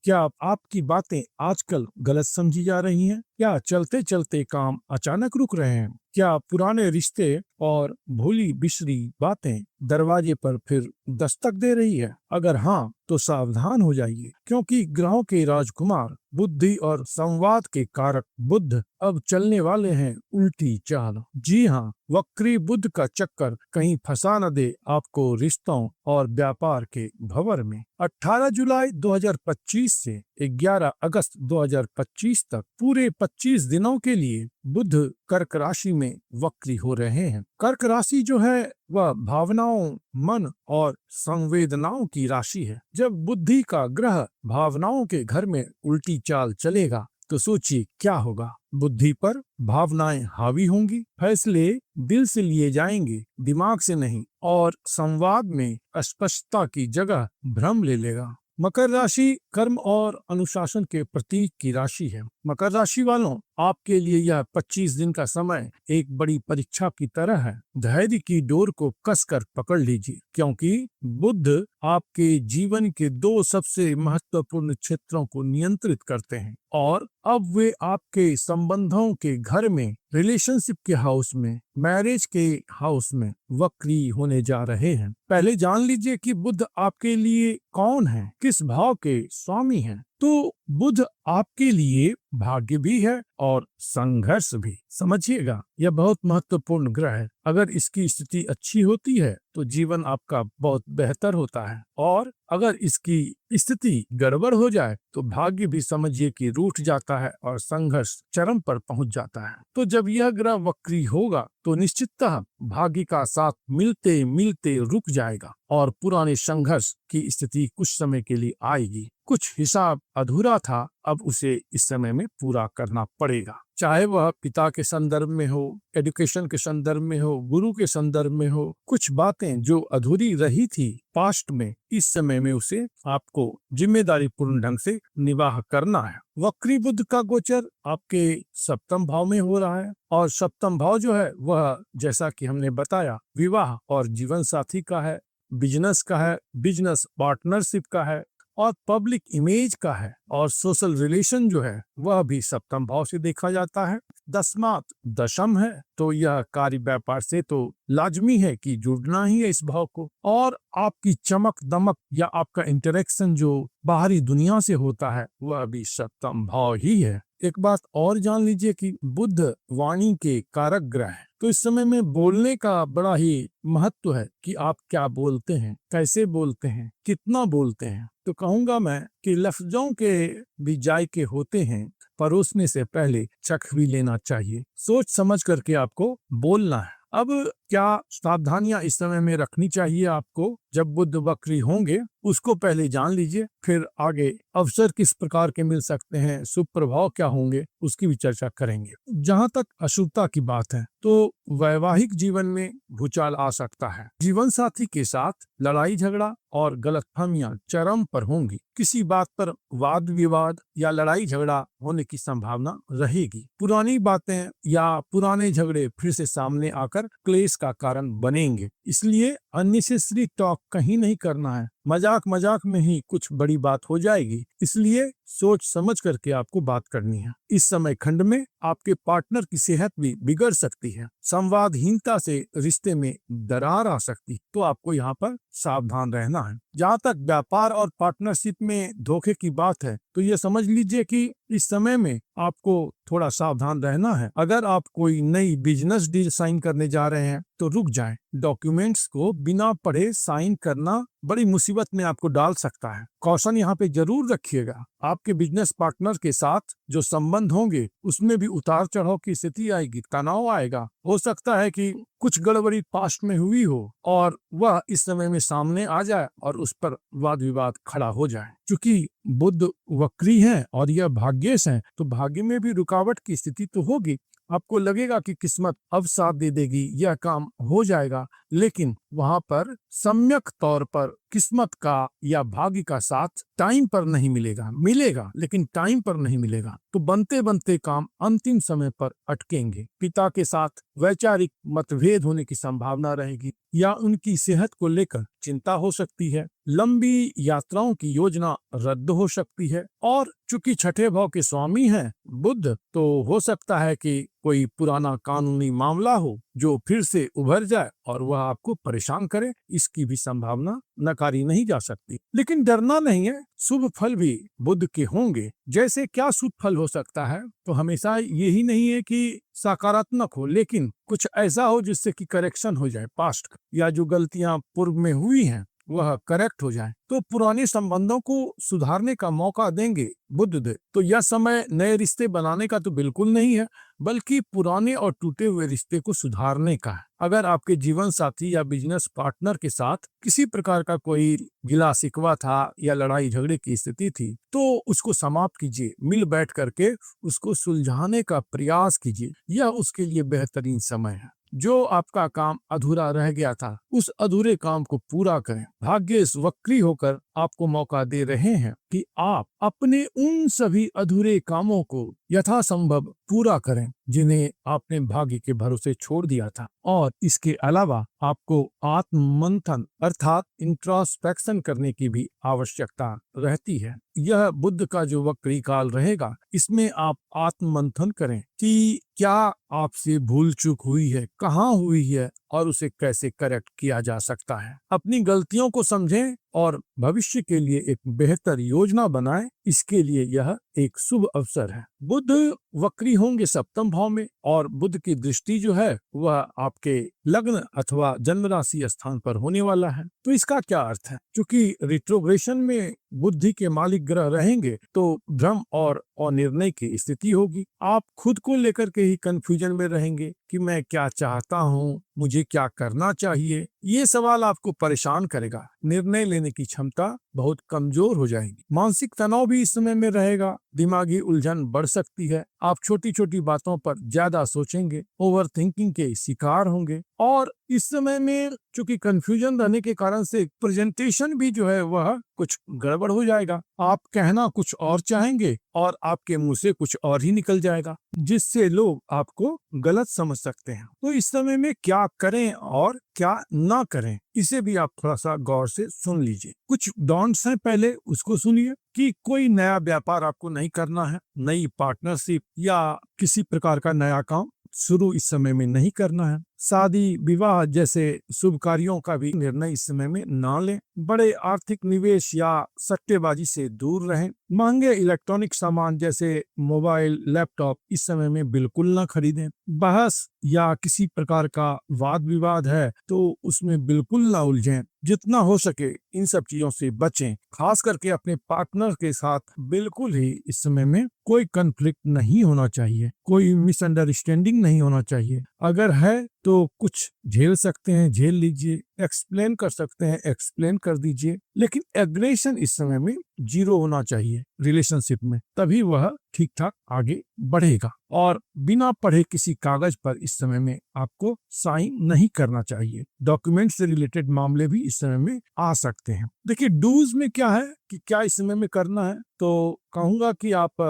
क्या आपकी बातें आजकल गलत समझी जा रही हैं? क्या चलते चलते काम अचानक रुक रहे हैं? क्या पुराने रिश्ते और भूली बिसरी बातें दरवाजे पर फिर दस्तक दे रही है? अगर हाँ, तो सावधान हो जाइए, क्योंकि ग्रहों के राजकुमार बुद्धि और संवाद के कारक बुध अब चलने वाले हैं उल्टी चाल। जी हाँ, वक्री बुध का चक्कर कहीं फंसा न दे आपको रिश्तों और व्यापार के भंवर में। 18 जुलाई 2025 से 11 अगस्त 2025 तक पूरे 25 दिनों के लिए बुध कर्क राशि में वक्री हो रहे हैं। कर्क राशि जो है वह भावनाओं, मन और संवेदनाओं की राशि है। जब बुद्धि का ग्रह भावनाओं के घर में उल्टी चाल चलेगा तो सोचिए क्या होगा। बुद्धि पर भावनाएं हावी होंगी, फैसले दिल से लिए जाएंगे, दिमाग से नहीं, और संवाद में स्पष्टता की जगह भ्रम ले लेगा। मकर राशि कर्म और अनुशासन के प्रतीक की राशि है। मकर राशि वालों, आपके लिए यह 25 दिन का समय एक बड़ी परीक्षा की तरह है। धैर्य की डोर को कसकर पकड़ लीजिए, क्योंकि बुध आपके जीवन के दो सबसे महत्वपूर्ण क्षेत्रों को नियंत्रित करते हैं और अब वे आपके संबंधों के घर में, रिलेशनशिप के हाउस में, मैरिज के हाउस में वक्री होने जा रहे हैं। पहले जान लीजिए कि बुध आपके लिए कौन है, किस भाव के स्वामी हैं। तो बुध आपके लिए भाग्य भी है और संघर्ष भी। समझिएगा, यह बहुत महत्वपूर्ण ग्रह है। अगर इसकी स्थिति अच्छी होती है तो जीवन आपका बहुत बेहतर होता है, और अगर इसकी स्थिति गड़बड़ हो जाए तो भाग्य भी समझिए कि रूठ जाता है और संघर्ष चरम पर पहुंच जाता है। तो जब यह ग्रह वक्री होगा तो निश्चिततः भाग्य का साथ मिलते मिलते रुक जाएगा और पुराने संघर्ष की स्थिति कुछ समय के लिए आएगी। कुछ हिसाब अधूरा था, अब उसे इस समय में पूरा करना पड़ेगा, चाहे वह पिता के संदर्भ में हो, एजुकेशन के संदर्भ में हो, गुरु के संदर्भ में हो। कुछ बातें जो अधूरी रही थी पास्ट में, इस समय में उसे आपको जिम्मेदारी पूर्ण ढंग से निवाह करना है। वक्री बुध का गोचर आपके सप्तम भाव में हो रहा है, और सप्तम भाव जो है वह, जैसा कि हमने बताया, विवाह और जीवन साथी का है, बिजनेस का है, बिजनेस पार्टनरशिप का है, और पब्लिक इमेज का है, और सोशल रिलेशन जो है वह भी सप्तम भाव से देखा जाता है। दसमात दशम है, तो यह कार्य व्यापार से तो लाजमी है कि जुड़ना ही है इस भाव को, और आपकी चमक दमक या आपका इंटरेक्शन जो बाहरी दुनिया से होता है वह भी सप्तम भाव ही है। एक बात और जान लीजिए कि बुध वाणी के कारक ग्रह है, तो इस समय में बोलने का बड़ा ही महत्व है कि आप क्या बोलते हैं, कैसे बोलते हैं, कितना बोलते हैं। तो कहूंगा मैं कि लफ्जों के भी जायके होते हैं, परोसने से पहले चख भी लेना चाहिए। सोच समझ करके आपको बोलना है। अब क्या सावधानियां इस समय में रखनी चाहिए आपको जब बुध वक्री होंगे, उसको पहले जान लीजिए, फिर आगे अवसर किस प्रकार के मिल सकते हैं, शुभ प्रभाव क्या होंगे, उसकी भी चर्चा करेंगे। जहां तक अशुभता की बात है तो वैवाहिक जीवन में भूचाल आ सकता है। जीवन साथी के साथ लड़ाई झगड़ा और गलतफहमियां चरम पर होंगी। किसी बात पर वाद विवाद या लड़ाई झगड़ा होने की संभावना रहेगी। पुरानी बातें या पुराने झगड़े फिर से सामने आकर क्लेश का कारण बनेंगे, इसलिए अननेसेसरी टॉक कहीं नहीं करना है। मजाक मजाक में ही कुछ बड़ी बात हो जाएगी, इसलिए सोच समझ करके आपको बात करनी है। इस समय खंड में आपके पार्टनर की सेहत भी बिगड़ सकती है। संवादहीनता से रिश्ते में दरार आ सकती है, तो आपको यहाँ पर सावधान रहना है। जहाँ तक व्यापार और पार्टनरशिप में धोखे की बात है, तो ये समझ लीजिए कि इस समय में आपको थोड़ा सावधान रहना है। अगर आप कोई नई बिजनेस डील साइन करने जा रहे हैं तो रुक जाएं। डॉक्यूमेंट्स को बिना पढ़े साइन करना बड़ी मुसीबत में आपको डाल सकता है। कौशन यहाँ पे जरूर रखिएगा। आपके बिजनेस पार्टनर के साथ जो संबंध होंगे उसमें भी उतार चढ़ाव की स्थिति आएगी, तनाव आएगा। हो सकता है कि कुछ गड़बड़ी पास्ट में हुई हो और वह इस समय में सामने आ जाए और उस पर वाद विवाद खड़ा हो जाए। क्योंकि बुध वक्री है और यह भाग्येश है, तो भाग्य में भी रुकावट की स्थिति तो होगी। आपको लगेगा कि किस्मत अब साथ दे देगी, यह काम हो जाएगा, लेकिन वहां पर सम्यक तौर पर किस्मत का या भाग्य का साथ टाइम पर नहीं मिलेगा, मिलेगा लेकिन टाइम पर नहीं मिलेगा। तो बनते बनते काम अंतिम समय पर अटकेंगे। पिता के साथ वैचारिक मतभेद होने की संभावना रहेगी या उनकी सेहत को लेकर चिंता हो सकती है। लंबी यात्राओं की योजना रद्द हो सकती है। और चूंकि छठे भाव के स्वामी हैं बुध, तो हो सकता है कि कोई पुराना कानूनी मामला हो जो फिर से उभर जाए और वह आपको परेशान करे, इसकी भी संभावना नकारी नहीं जा सकती। लेकिन डरना नहीं है, शुभ फल भी बुध के होंगे। जैसे क्या शुभ फल हो सकता है, तो हमेशा यही नहीं है कि सकारात्मक हो, लेकिन कुछ ऐसा हो जिससे कि करेक्शन हो जाए पास्ट का, या जो गलतियां पूर्व में हुई हैं वह करेक्ट हो जाए। तो पुराने संबंधों को सुधारने का मौका देंगे बुध दे। तो यह समय नए रिश्ते बनाने का तो बिल्कुल नहीं है, बल्कि पुराने और टूटे हुए रिश्ते को सुधारने का है। अगर आपके जीवन साथी या बिजनेस पार्टनर के साथ किसी प्रकार का कोई गिला शिकवा था या लड़ाई झगड़े की स्थिति थी, तो उसको समाप्त कीजिए, मिल बैठ करके उसको सुलझाने का प्रयास कीजिए। यह उसके लिए बेहतरीन समय है। जो आपका काम अधूरा रह गया था, उस अधूरे काम को पूरा करें। भाग्य इस वक्री होकर आपको मौका दे रहे हैं कि आप अपने उन सभी अधूरे कामों को यथासंभव पूरा करें जिन्हें आपने भाग्य के भरोसे छोड़ दिया था। और इसके अलावा आपको आत्म मंथन अर्थात इंट्रोस्पेक्शन करने की भी आवश्यकता रहती है। यह बुध का जो वक्री काल रहेगा, इसमें आप आत्म मंथन करें कि क्या आपसे भूल चूक हुई है, कहाँ हुई है और उसे कैसे करेक्ट किया जा सकता है। अपनी गलतियों को समझें और भविष्य के लिए एक बेहतर योजना बनाएं। इसके लिए यह एक शुभ अवसर है। बुध वक्री होंगे सप्तम भाव में, और बुध की दृष्टि जो है वह आपके लग्न अथवा जन्म राशि स्थान पर होने वाला है। तो इसका क्या अर्थ है? क्योंकि रिट्रोग्रेशन में बुद्धि के मालिक ग्रह रहेंगे, तो भ्रम और अनिर्णय की स्थिति होगी। आप खुद को लेकर के ही कंफ्यूजन में रहेंगे कि मैं क्या चाहता हूँ, मुझे क्या करना चाहिए। ये सवाल आपको परेशान करेगा। निर्णय लेने की क्षमता बहुत कमजोर हो जाएगी। मानसिक तनाव भी इस समय में रहेगा। दिमागी उलझन बढ़ सकती है। आप छोटी छोटी बातों पर ज्यादा सोचेंगे, ओवर थिंकिंग के शिकार होंगे। और इस समय में चूंकि कंफ्यूजन रहने के कारण से प्रेजेंटेशन भी जो है वह कुछ गड़बड़ हो जाएगा। आप कहना कुछ और चाहेंगे और आपके मुंह से कुछ और ही निकल जाएगा, जिससे लोग आपको गलत समझ सकते हैं। तो इस समय में क्या करें और क्या ना करें, इसे भी आप थोड़ा सा गौर से सुन लीजिए। कुछ डॉन्ट्स हैं, पहले उसको सुनिए कि कोई नया व्यापार आपको नहीं करना है, नई पार्टनरशिप या किसी प्रकार का नया काम शुरू इस समय में नहीं करना है। शादी विवाह जैसे शुभ कार्यों का भी निर्णय इस समय में ना लें। बड़े आर्थिक निवेश या सट्टेबाजी से दूर रहें। महंगे इलेक्ट्रॉनिक सामान जैसे मोबाइल, लैपटॉप इस समय में बिल्कुल ना खरीदें। बहस या किसी प्रकार का वाद विवाद है तो उसमें बिल्कुल ना उलझें। जितना हो सके इन सब चीजों से बचें। खास करके अपने पार्टनर के साथ बिल्कुल ही इस समय में कोई कन्फ्लिक्ट नहीं होना चाहिए, कोई मिसअंडरस्टैंडिंग नहीं होना चाहिए। अगर है तो कुछ झेल सकते हैं, झेल लीजिए। एक्सप्लेन कर सकते हैं, एक्सप्लेन कर दीजिए। लेकिन एग्रेशन इस समय में 0 होना चाहिए रिलेशनशिप में, तभी वह ठीक ठाक आगे बढ़ेगा। और बिना पढ़े किसी कागज पर इस समय में आपको साइन नहीं करना चाहिए। डॉक्यूमेंट से रिलेटेड मामले भी इस समय में आ सकते हैं। देखिए डूज में क्या है कि क्या इस समय में करना है, तो कहूंगा कि आप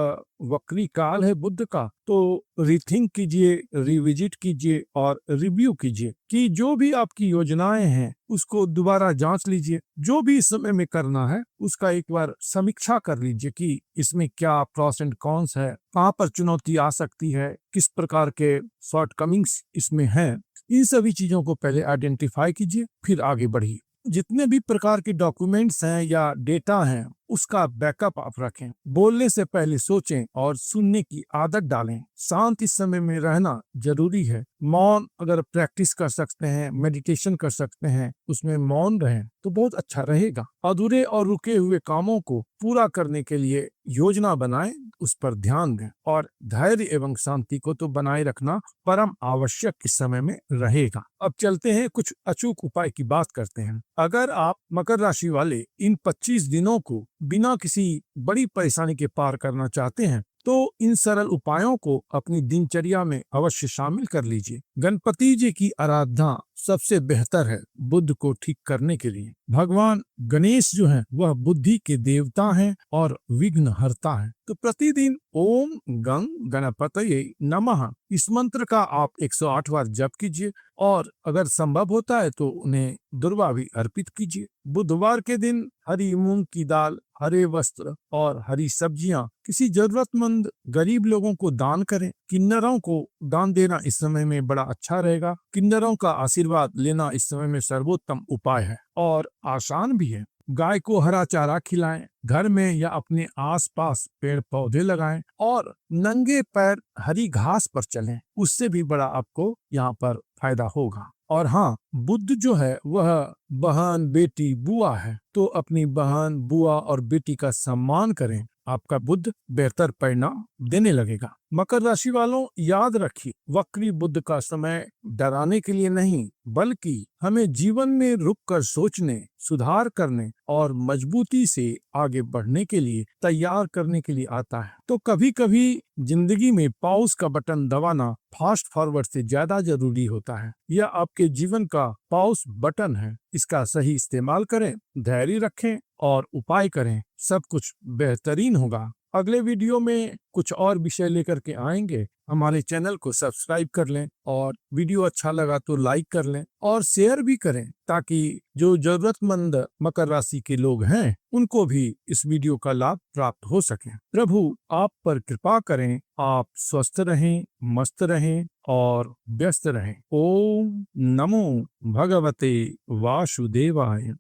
वक्री काल है बुध का, तो रिथिंक कीजिए, रिविजिट कीजिए और रिव्यू कीजिए कि जो भी आपकी योजनाएं हैं उसको दोबारा जांच लीजिए। जो भी इस समय में करना है उसका एक बार समीक्षा कर लीजिए कि इसमें क्या प्रॉस एंड कॉन्स है, कहाँ पर चुनौती आ सकती है, किस प्रकार के शॉर्टकमिंग्स इसमें हैं। इन सभी चीजों को पहले आइडेंटिफाई कीजिए, फिर आगे बढ़िए। जितने भी प्रकार के डॉक्यूमेंट्स हैं या डेटा हैं उसका बैकअप आप रखें। बोलने से पहले सोचें और सुनने की आदत डालें। शांत इस समय में रहना जरूरी है। मौन अगर प्रैक्टिस कर सकते हैं, मेडिटेशन कर सकते हैं, उसमें मौन रहें तो बहुत अच्छा रहेगा। अधूरे और रुके हुए कामों को पूरा करने के लिए योजना बनाएं, उस पर ध्यान दें और धैर्य एवं शांति को तो बनाए रखना परम आवश्यक इस समय में रहेगा। अब चलते हैं कुछ अचूक उपाय की बात करते हैं। अगर आप मकर राशि वाले इन 25 दिनों को बिना किसी बड़ी परेशानी के पार करना चाहते हैं तो इन सरल उपायों को अपनी दिनचर्या में अवश्य शामिल कर लीजिए। गणपति जी की आराधना सबसे बेहतर है बुद्ध को ठीक करने के लिए। भगवान गणेश जो हैं वह बुद्धि के देवता हैं और विघ्न हरता है। तो प्रतिदिन ओम गं गणपतये नमः इस मंत्र का आप 108 बार जप कीजिए और अगर संभव होता है तो उन्हें दुर्वा भी अर्पित कीजिए। बुधवार के दिन हरी मूंग की दाल, हरे वस्त्र और हरी सब्जियां किसी जरूरतमंद गरीब लोगों को दान करें। किन्नरों को दान देना इस समय में बड़ा अच्छा रहेगा। किन्नरों का आशीर्वाद लेना इस समय में सर्वोत्तम उपाय है और आसान भी है। गाय को हरा चारा खिलाएं, घर में या अपने आसपास पेड़ पौधे लगाएं और नंगे पैर हरी घास पर चलें। उससे भी बड़ा आपको यहाँ पर फायदा होगा। और हाँ, बुद्ध जो है वह बहन, बेटी, बुआ है, तो अपनी बहन, बुआ और बेटी का सम्मान करें। आपका बुद्ध बेहतर परिणाम देने लगेगा। मकर राशि वालों, याद रखिए, वक्री बुद्ध का समय डराने के लिए नहीं बल्कि हमें जीवन में रुककर सोचने, सुधार करने और मजबूती से आगे बढ़ने के लिए तैयार करने के लिए आता है। तो कभी कभी जिंदगी में पॉज का बटन दबाना फास्ट फॉरवर्ड से ज्यादा जरूरी होता है। यह आपके जीवन का पॉज बटन है। इसका सही इस्तेमाल करें, धैर्य रखें और उपाय करें, सब कुछ बेहतरीन होगा। अगले वीडियो में कुछ और विषय लेकर के आएंगे। हमारे चैनल को सब्सक्राइब कर लें और वीडियो अच्छा लगा तो लाइक कर लें और शेयर भी करें ताकि जो जरूरतमंद मकर राशि के लोग हैं उनको भी इस वीडियो का लाभ प्राप्त हो सके। प्रभु आप पर कृपा करें, आप स्वस्थ रहें, मस्त रहें और व्यस्त रहें। ओम नमो भगवते वासुदेवाय।